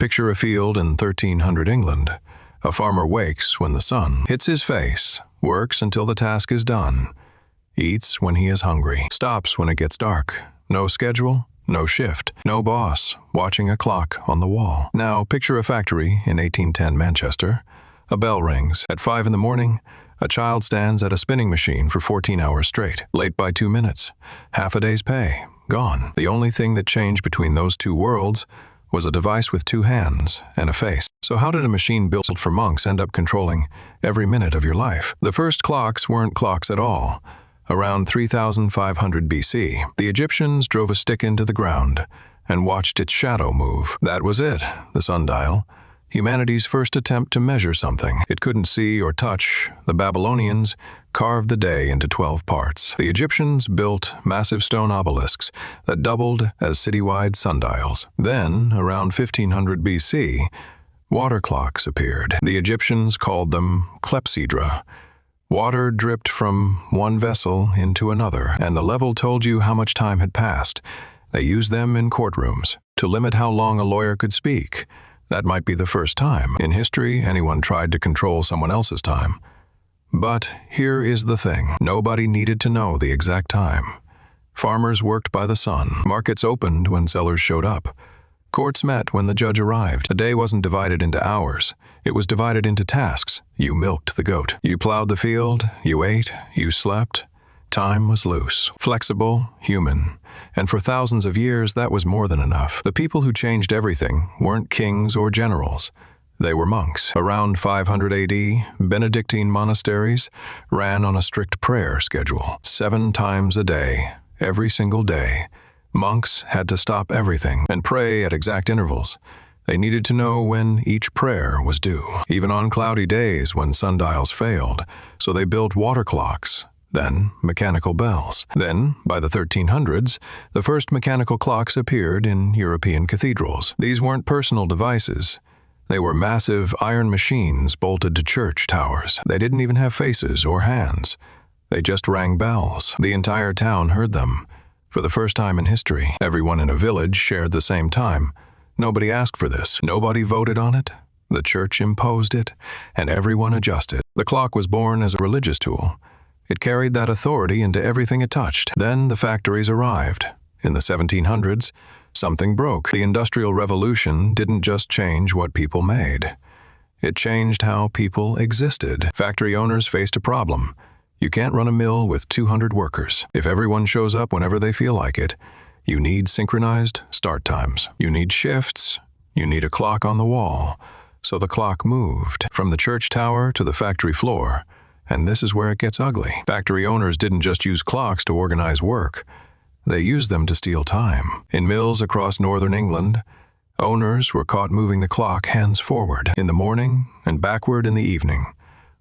Picture a field in 1300 England. A farmer wakes when the sun hits his face, works until the task is done, eats when he is hungry, stops when it gets dark. No schedule, no shift, no boss, watching a clock on the wall. Now picture a factory in 1810 Manchester. A bell rings. At 5 in the morning, a child stands at a spinning machine for 14 hours straight, late by 2 minutes. Half a day's pay, gone. The only thing that changed between those two worlds was a device with 2 hands and a face. So how did a machine built for monks end up controlling every minute of your life? The first clocks weren't clocks at all. Around 3500 BC, the Egyptians drove a stick into the ground and watched its shadow move. That was it, the sundial. Humanity's first attempt to measure something it couldn't see or touch. The Babylonians carved the day into 12 parts. The Egyptians built massive stone obelisks that doubled as citywide sundials. Then, around 1500 BC, water clocks appeared. The Egyptians called them clepsydra. Water dripped from one vessel into another, and the level told you how much time had passed. They used them in courtrooms to limit how long a lawyer could speak. That might be the first time in history anyone tried to control someone else's time. But here is the thing. Nobody needed to know the exact time. Farmers worked by the sun. Markets opened when sellers showed up. Courts met when the judge arrived. A day wasn't divided into hours. It was divided into tasks. You milked the goat. You plowed the field. You ate. You slept. Time was loose, flexible, human. And for thousands of years, that was more than enough. The people who changed everything weren't kings or generals. They were monks. Around 500 AD, Benedictine monasteries ran on a strict prayer schedule. 7 times a day, every single day. Monks had to stop everything and pray at exact intervals. They needed to know when each prayer was due, even on cloudy days when sundials failed. So they built water clocks. Then mechanical bells. Then, by the 1300s, the first mechanical clocks appeared in European cathedrals. These weren't personal devices. They were massive iron machines bolted to church towers. They didn't even have faces or hands. They just rang bells. The entire town heard them. For the first time in history, everyone in a village shared the same time. Nobody asked for this. Nobody voted on it. The church imposed it, and everyone adjusted. The clock was born as a religious tool. It carried that authority into everything it touched. Then the factories arrived. In the 1700s, something broke. The Industrial Revolution didn't just change what people made. It changed how people existed. Factory owners faced a problem. You can't run a mill with 200 workers. If everyone shows up whenever they feel like it, you need synchronized start times. You need shifts. You need a clock on the wall. So the clock moved from the church tower to the factory floor. And this is where it gets ugly. Factory owners didn't just use clocks to organize work. They used them to steal time. In mills across northern England, owners were caught moving the clock hands forward in the morning and backward in the evening.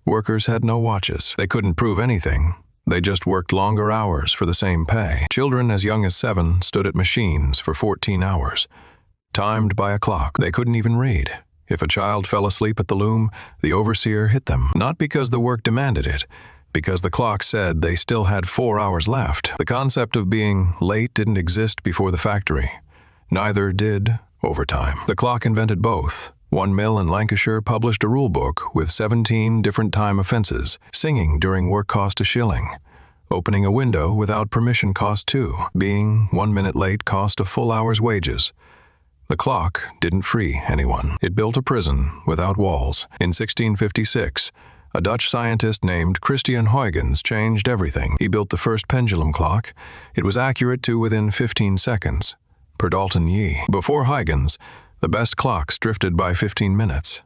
Workers had no watches. They couldn't prove anything. They just worked longer hours for the same pay. Children as young as 7 stood at machines for 14 hours, timed by a clock. They couldn't even read. If a child fell asleep at the loom, the overseer hit them, not because the work demanded it, because the clock said they still had 4 hours left. The concept of being late didn't exist before the factory. Neither did overtime. The clock invented both. One mill in Lancashire published a rule book with 17 different time offenses. Singing during work cost a shilling. Opening a window without permission cost 2. Being 1 minute late cost a full hour's wages. The clock didn't free anyone. It built a prison without walls. In 1656, a Dutch scientist named Christian Huygens changed everything. He built the first pendulum clock. It was accurate to within 15 seconds, per Dalton Yee. Before Huygens, the best clocks drifted by 15 minutes.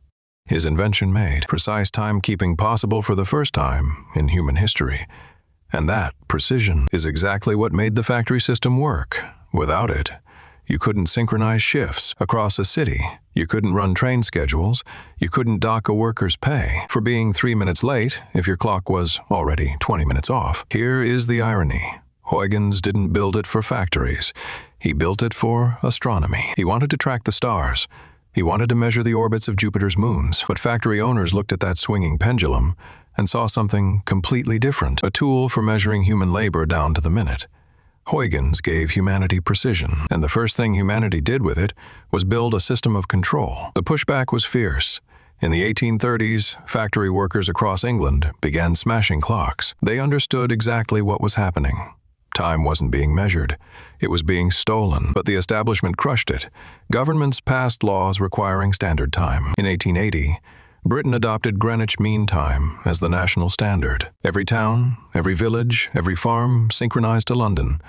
His invention made precise timekeeping possible for the first time in human history. And that precision is exactly what made the factory system work. Without it, you couldn't synchronize shifts across a city. You couldn't run train schedules. You couldn't dock a worker's pay for being 3 minutes late if your clock was already 20 minutes off. Here is the irony. Huygens didn't build it for factories. He built it for astronomy. He wanted to track the stars. He wanted to measure the orbits of Jupiter's moons. But factory owners looked at that swinging pendulum and saw something completely different, a tool for measuring human labor down to the minute. Huygens gave humanity precision, and the first thing humanity did with it was build a system of control. The pushback was fierce. In the 1830s, factory workers across England began smashing clocks. They understood exactly what was happening. Time wasn't being measured. It was being stolen, but the establishment crushed it. Governments passed laws requiring standard time. In 1880, Britain adopted Greenwich Mean Time as the national standard. Every town, every village, every farm synchronized to London.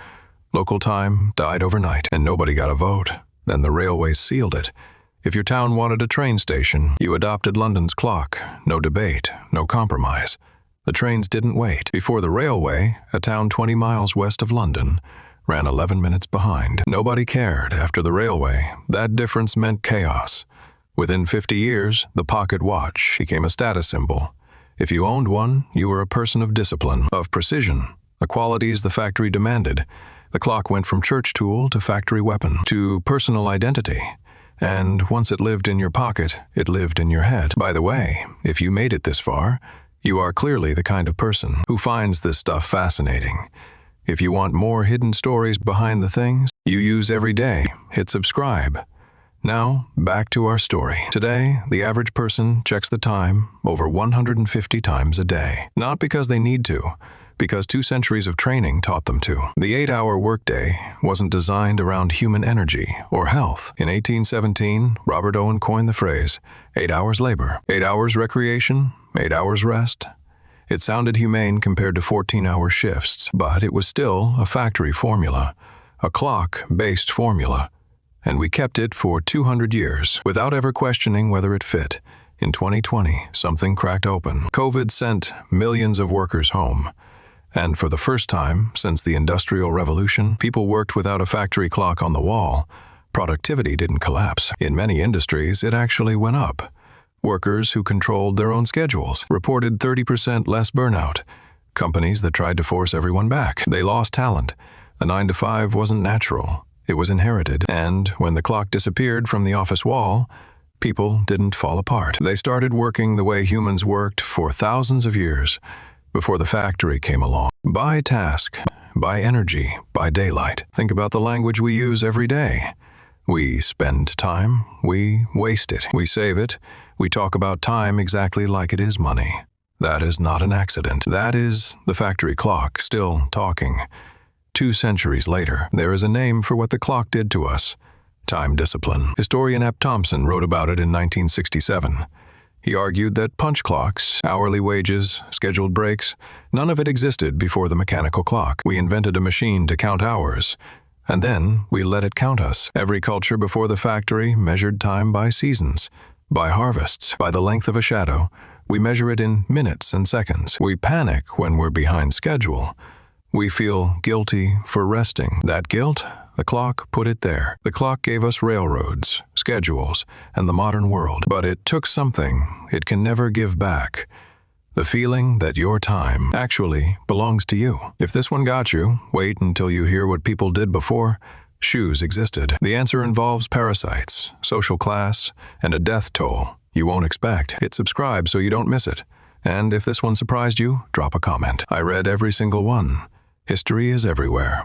Local time died overnight, and nobody got a vote. Then the railways sealed it. If your town wanted a train station, you adopted London's clock. No debate, no compromise. The trains didn't wait. Before the railway, a town 20 miles west of London ran 11 minutes behind. Nobody cared. After the railway, that difference meant chaos. Within 50 years, the pocket watch became a status symbol. If you owned one, you were a person of discipline, of precision, the qualities the factory demanded. The clock went from church tool to factory weapon to personal identity. And once it lived in your pocket, it lived in your head. By the way, if you made it this far, you are clearly the kind of person who finds this stuff fascinating. If you want more hidden stories behind the things you use every day, hit subscribe. Now, back to our story. Today, the average person checks the time over 150 times a day. Not because they need to, because 2 centuries of training taught them to. The 8-hour workday wasn't designed around human energy or health. In 1817, Robert Owen coined the phrase, 8 hours labor, 8 hours recreation, 8 hours rest. It sounded humane compared to 14-hour shifts, but it was still a factory formula, a clock-based formula. And we kept it for 200 years without ever questioning whether it fit. In 2020, something cracked open. COVID sent millions of workers home. And for the first time since the Industrial Revolution, people worked without a factory clock on the wall. Productivity didn't collapse. In many industries, it actually went up. Workers who controlled their own schedules reported 30% less burnout. Companies that tried to force everyone back, they lost talent. A 9-to-5 wasn't natural. It was inherited. And when the clock disappeared from the office wall, people didn't fall apart. They started working the way humans worked for thousands of years before the factory came along. By task, by energy, by daylight. Think about the language we use every day. We spend time, we waste it, we save it, we talk about time exactly like it is money. That is not an accident. That is the factory clock still talking. 2 centuries later, there is a name for what the clock did to us: time discipline. Historian Ep Thompson wrote about it in 1967. He argued that punch clocks, hourly wages, scheduled breaks, none of it existed before the mechanical clock. We invented a machine to count hours, and then we let it count us. Every culture before the factory measured time by seasons, by harvests, by the length of a shadow. We measure it in minutes and seconds. We panic when we're behind schedule. We feel guilty for resting. That guilt, the clock put it there. The clock gave us railroads, schedules, and the modern world. But it took something it can never give back. The feeling that your time actually belongs to you. If this one got you, wait until you hear what people did before shoes existed. The answer involves parasites, social class, and a death toll you won't expect. Hit subscribe so you don't miss it. And if this one surprised you, drop a comment. I read every single one. History is everywhere.